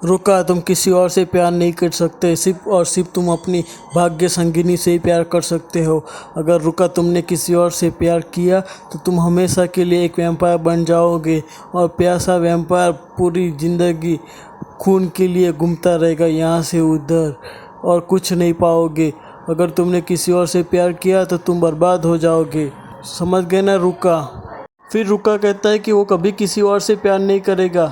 रुका, तुम किसी और से प्यार नहीं कर सकते, सिर्फ और सिर्फ तुम अपनी भाग्य संगिनी से ही प्यार कर सकते हो। अगर रुका तुमने किसी और से प्यार किया तो तुम हमेशा के लिए एक वैम्पायर बन जाओगे और प्यासा वैम्पायर पूरी ज़िंदगी खून के लिए घूमता रहेगा यहाँ से उधर और कुछ नहीं पाओगे। अगर तुमने किसी और से प्यार किया तो तुम बर्बाद हो जाओगे। समझ गए ना रुका? फिर रुका कहता है कि वो कभी किसी और से प्यार नहीं करेगा।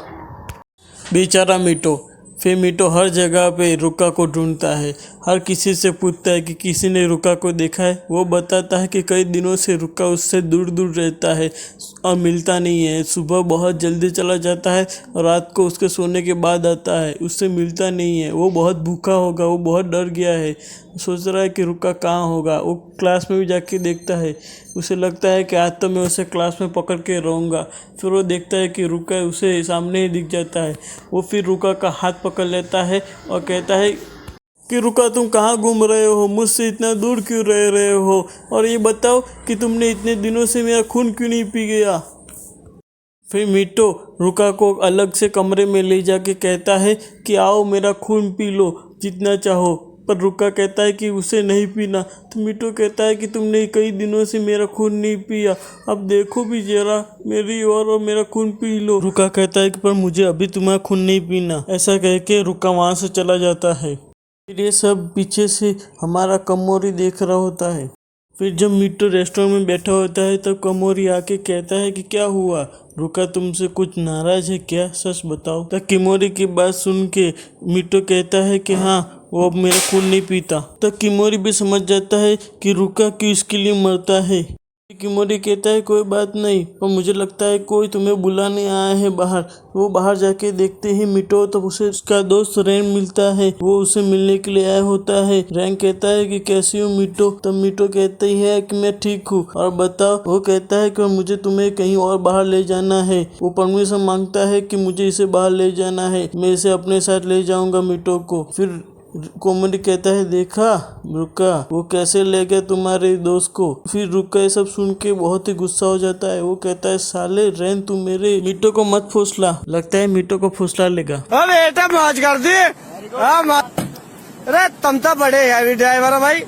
बेचारा मीटो। फिर मीटो हर जगह पे रुका को ढूंढता है, हर किसी से पूछता है कि किसी ने रुका को देखा है। वो बताता है कि कई दिनों से रुका उससे दूर दूर रहता है और मिलता नहीं है। सुबह बहुत जल्दी चला जाता है और रात को उसके सोने के बाद आता है, उससे मिलता नहीं है। वो बहुत भूखा होगा, वो बहुत डर गया है, सोच रहा है कि रुका कहाँ होगा। वो क्लास में भी जाके देखता है, उसे लगता है कि आज तो मैं उसे क्लास में पकड़ के रहूँगा। फिर वो देखता है कि रुका उसे सामने ही दिख जाता है। वो फिर रुका का हाथ पकड़ लेता है और कहता है कि रुका तुम कहाँ घूम रहे हो, मुझसे इतना दूर क्यों रह रहे हो, और ये बताओ कि तुमने इतने दिनों से मेरा खून क्यों नहीं पी गया। फिर मीटो रुका को अलग से कमरे में ले जाके कहता है कि आओ मेरा खून पी लो जितना चाहो। पर रुका कहता है कि उसे नहीं पीना। तो मीटो कहता है कि तुमने कई दिनों से मेरा खून नहीं पिया, अब देखो भी जरा मेरी और मेरा खून पी लो। रुका कहता है कि पर मुझे अभी तुम्हारा खून नहीं पीना। ऐसा कह के रुका वहाँ से चला जाता है। फिर ये सब पीछे से हमारा कमोरी देख रहा होता है। फिर जब मीटो रेस्टोरेंट में बैठा होता है तब कमोरी आके कहता है कि क्या हुआ, रुका तुमसे कुछ नाराज है क्या, सच बताओ। तब किमोरी की बात सुन के मीटो कहता है कि हाँ वो अब मेरा खून नहीं पीता। तब किमोरी भी समझ जाता है कि रुका क्यों इसके लिए मरता है। किमोरी कहता है कोई बात नहीं, पर मुझे लगता है कोई तुम्हें बुलाने आया है बाहर। वो बाहर जाके देखते ही मीटो तो उसे उसका दोस्त रैन मिलता है। वो उसे मिलने के लिए आया होता है। रैन कहता है कि कैसी हो मीटो। तब मीटो कहती है कि मैं ठीक हूँ और बताओ। वो कहता है कि मुझे तुम्हें कहीं और बाहर ले जाना है। वो परमिशन मांगता है कि मुझे इसे बाहर ले जाना है, मैं इसे अपने साथ ले जाऊंगा मीटो को। फिर कोमोरी कहता है देखा रुका वो कैसे ले गया तुम्हारे दोस्त को। फिर रुका ये सब सुन के बहुत ही गुस्सा हो जाता है। वो कहता है साले रैन तू मेरे मीटो को मत फुसला। लगता है मीटो को फुसला लेगा। बेटा मौज कर दी। अरे तुम तो बड़े हैवी ड्राइवर हो भाई।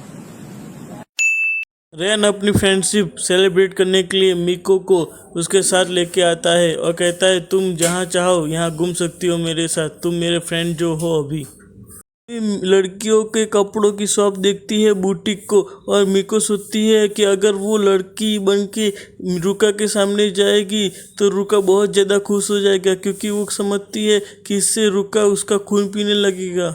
रैन अपनी फ्रेंडशिप सेलिब्रेट करने के लिए मिको को उसके साथ लेके आता है और कहता है तुम जहाँ चाहो यहाँ घूम सकती हो मेरे साथ, तुम मेरे फ्रेंड जो हो। अभी लड़कियों के कपड़ों की शॉप देखती है बुटीक को, और मिको सोचती है कि अगर वो लड़की बन के रुका के सामने जाएगी तो रुका बहुत ज़्यादा खुश हो जाएगा, क्योंकि वो समझती है कि इससे रुका उसका खून पीने लगेगा।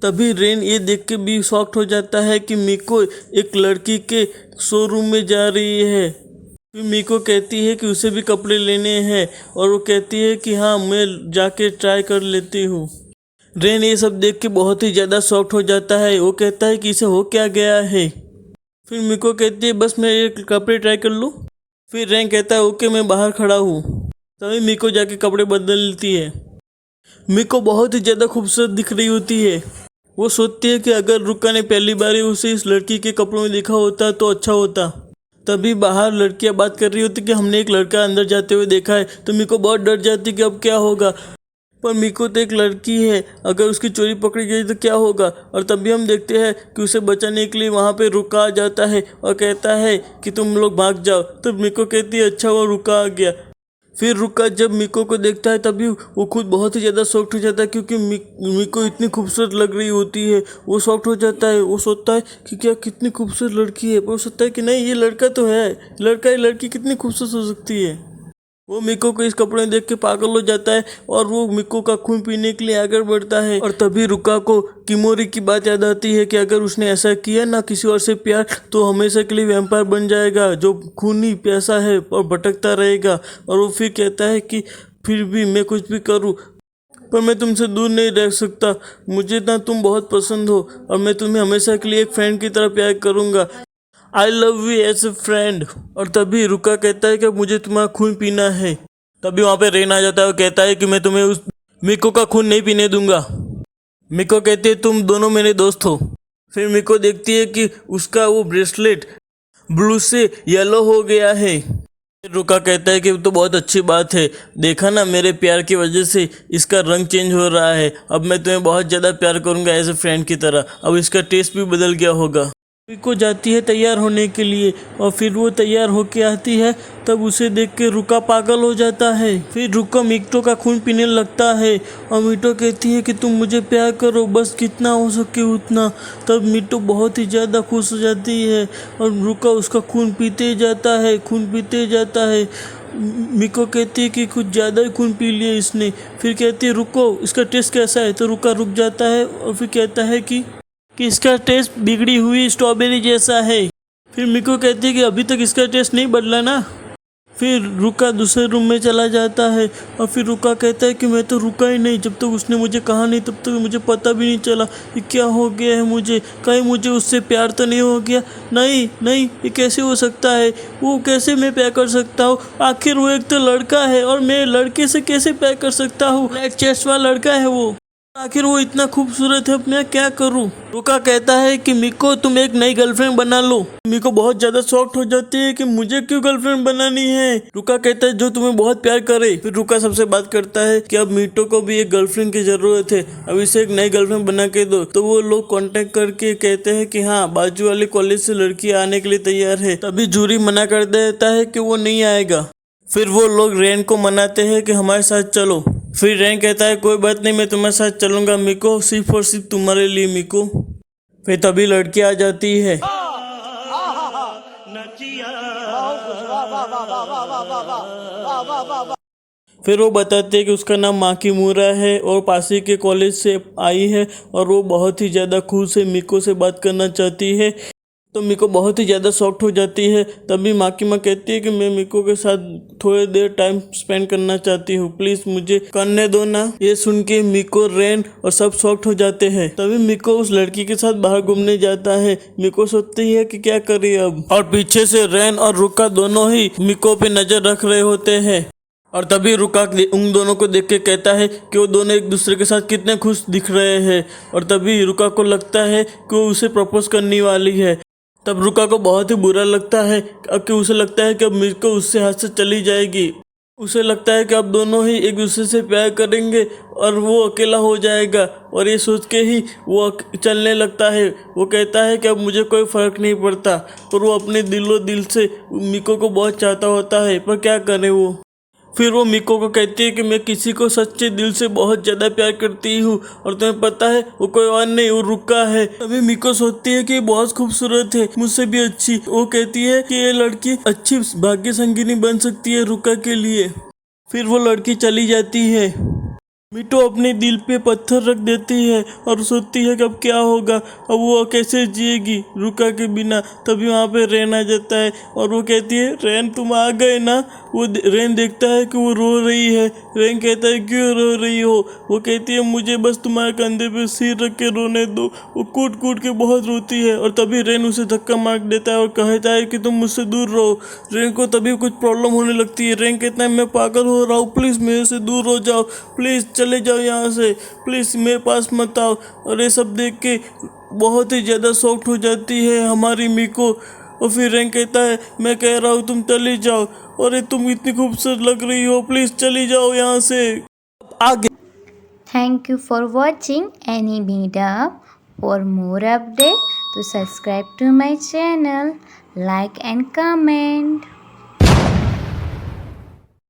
तभी रेन ये देख के भी शॉक्ड हो जाता है कि मिको एक लड़की के शोरूम में जा रही है। फिर मिको कहती है कि उसे भी कपड़े लेने हैं और वो कहती है कि हाँ मैं जाके ट्राई कर लेती हूँ। रेन ये सब देख के बहुत ही ज़्यादा शॉक्ड हो जाता है। वो कहता है कि इसे हो क्या गया है। फिर मिको कहती है बस मैं ये कपड़े ट्राई कर लूँ। फिर रेन कहता है ओके मैं बाहर खड़ा हूँ। तभी मिको जाके कपड़े बदलती है। मिको बहुत ही ज़्यादा खूबसूरत दिख रही होती है। वो सोचती है कि अगर रुका ने पहली बार ही उसे इस लड़की के कपड़ों में देखा होता तो अच्छा होता। तभी बाहर लड़कियां बात कर रही होती कि हमने एक लड़का अंदर जाते हुए देखा है। तो मिको बहुत डर जाती कि अब क्या होगा। पर मिको तो एक लड़की है, अगर उसकी चोरी पकड़ी गई तो क्या होगा। और तभी हम देखते हैं कि उसे बचाने के लिए वहाँ पे रुका आ जाता है और कहता है कि तुम लोग भाग जाओ। तो मिको कहती है अच्छा वो रुका आ गया। फिर रुका जब मिको को देखता है तभी वो खुद बहुत ही ज़्यादा शॉक्ड हो जाता है, क्योंकि मिको इतनी खूबसूरत लग रही होती है। वो शॉक्ड हो जाता है। वो सोचता है कि क्या कितनी खूबसूरत लड़की है, पर वो सोचता है कि नहीं ये लड़का तो है, लड़का ये लड़की कितनी खूबसूरत हो सकती है। वो मिको को इस कपड़े देख के पागल हो जाता है और वो मिको का खून पीने के लिए आगे बढ़ता है। और तभी रुका को किमोरी की बात याद आती है कि अगर उसने ऐसा किया ना किसी और से प्यार तो हमेशा के लिए वैम्पायर बन जाएगा जो खूनी प्यासा है और भटकता रहेगा। और वो फिर कहता है कि फिर भी मैं कुछ भी करूँ पर मैं तुमसे दूर नहीं रह सकता, मुझे ना तुम बहुत पसंद हो और मैं तुम्हें हमेशा के लिए एक फ्रेंड की तरह प्यार करूँगा। I love you as a friend. और तभी रुका कहता है कि मुझे तुम्हारा खून पीना है। तभी वहाँ पे रेन आ जाता है और कहता है कि मैं तुम्हें उस मिको का खून नहीं पीने दूंगा। मिको कहती है तुम दोनों मेरे दोस्त हो। फिर मिको देखती है कि उसका वो ब्रेसलेट ब्लू से येलो हो गया है। रुका कहता है कि तो बहुत अच्छी बात है, देखा ना मेरे प्यार की वजह से इसका रंग चेंज हो रहा है, अब मैं तुम्हें बहुत ज़्यादा प्यार करूंगा एज ए फ्रेंड की तरह, अब इसका टेस्ट भी बदल गया होगा। को जाती है तैयार होने के लिए और फिर वो तैयार होके आती है, तब उसे देख के रुका पागल हो जाता है। फिर रुका मीटो का खून पीने लगता है और मीटो कहती है कि तुम मुझे प्यार करो, बस कितना हो सके उतना। तब मीटो बहुत ही ज़्यादा खुश हो जाती है और रुका उसका खून पीते जाता है, खून पीते जाता है। मिको कहती है कि कुछ ज़्यादा ही खून पी लिया इसने। फिर कहती है रुको, इसका टेस्ट कैसा है? तो रुका रुक जाता है और फिर कहता है कि इसका टेस्ट बिगड़ी हुई स्ट्रॉबेरी जैसा है। फिर मिको कहती है कि अभी तक इसका टेस्ट नहीं बदला ना। फिर रुका दूसरे रूम में चला जाता है और फिर रुका कहता है कि मैं तो रुका ही नहीं, जब तक उसने मुझे कहा नहीं तब तक मुझे पता भी नहीं चला कि क्या हो गया है मुझे, कहीं मुझे उससे प्यार तो नहीं हो गया। नहीं नहीं, ये कैसे हो सकता है? वो कैसे मैं प्यार कर सकता हूँ? आखिर वो एक तो लड़का है और मैं लड़के से कैसे प्यार कर सकता हूँ? ब्लैक चेस्ट वाला लड़का है वो, आखिर वो इतना खूबसूरत है, अब मैं क्या करूं? रुका कहता है कि मिको तुम एक नई गर्लफ्रेंड बना लो। मिको बहुत ज्यादा शॉक्ड हो जाती है कि मुझे क्यों गर्लफ्रेंड बनानी है। रुका कहता है जो तुम्हें बहुत प्यार करे। फिर रुका सबसे बात करता है कि अब मीटो को भी एक गर्लफ्रेंड की जरूरत है, अब इसे एक नई गर्लफ्रेंड बना के दो। तो वो लोग कांटेक्ट करके कहते हैं कि हाँ, बाजू वाले कॉलेज से लड़की आने के लिए तैयार है। तभी जूरी मना कर देता है कि वो नहीं आएगा। फिर वो लोग रेन को मनाते हैं कि हमारे साथ चलो। फिर रेन कहता है कोई बात नहीं, मैं तुम्हारे साथ चलूंगा मिको, सिर्फ और सिर्फ तुम्हारे लिए मिको। फिर तभी लड़की आ जाती है। फिर वो बताते हैं कि उसका नाम माकीमुरा है और पासी के कॉलेज से आई है और वो बहुत ही ज़्यादा खुश है, मिको से बात करना चाहती है। तो मिको बहुत ही ज़्यादा शॉक्ड हो जाती है। तभी माकीमा कहती है कि मैं मिको के साथ थोड़ी देर टाइम स्पेंड करना चाहती हूँ, प्लीज़ मुझे करने दो ना। ये सुन के मिको, रेन और सब शॉक्ड हो जाते हैं। तभी मिको उस लड़की के साथ बाहर घूमने जाता है। मिको सोचती है कि क्या करे अब, और पीछे से रेन और रुका दोनों ही मिको पे नज़र रख रहे होते हैं। और तभी रुका उन दोनों को देख के कहता है कि वो दोनों एक दूसरे के साथ कितने खुश दिख रहे हैं। और तभी रुका को लगता है कि वो उसे प्रपोज करने वाली है। तब रुका को बहुत ही बुरा लगता है कि उसे लगता है कि अब मिको उससे हाथ से चली जाएगी। उसे लगता है कि अब दोनों ही एक दूसरे से प्यार करेंगे और वो अकेला हो जाएगा। और ये सोच के ही वो चलने लगता है। वो कहता है कि अब मुझे कोई फ़र्क नहीं पड़ता, पर वो अपने दिलो दिल से मिको को बहुत चाहता होता है, पर क्या करे वो। फिर वो मिको को कहती है कि मैं किसी को सच्चे दिल से बहुत ज़्यादा प्यार करती हूँ और तुम्हें पता है वो कोई और नहीं, वो रुका है। अभी मिको सोचती है कि ये बहुत खूबसूरत है, मुझसे भी अच्छी। वो कहती है कि ये लड़की अच्छी भाग्य संगिनी बन सकती है रुका के लिए। फिर वो लड़की चली जाती है। मिटो अपने दिल पे पत्थर रख देती है और सोचती है कि अब क्या होगा, अब वो कैसे जिएगी रुका के बिना। तभी वहाँ पे रेन आ जाता है और वो कहती है रेन तुम आ गए ना। वो रेन देखता है कि वो रो रही है। रेन कहता है क्यों रो रही हो? वो कहती है मुझे बस तुम्हारे कंधे पे सिर रख के रोने दो। वो कूट कूट के बहुत रोती है और तभी रेन उसे धक्का मार देता है और कहता है कि तुम मुझसे दूर रहो। रेन को तभी कुछ प्रॉब्लम होने लगती है। रेन कहता है मैं पागल हो रहा हूँ, प्लीज़ मेरे से दूर हो जाओ, प्लीज़ चले जाओ यहाँ से, प्लीज़ मेरे पास मत आओ। और ये सब देख के बहुत ही ज़्यादा शॉक्ड हो जाती है हमारी मिको। और फिर रेन कहता है मैं कह रहा हूँ तुम चली जाओ, और तुम इतनी खूबसूरत लग रही हो, प्लीज़ चली जाओ यहाँ से। आगे Thank you for watching Any Meetup. For more update, to subscribe to my channel, like and comment.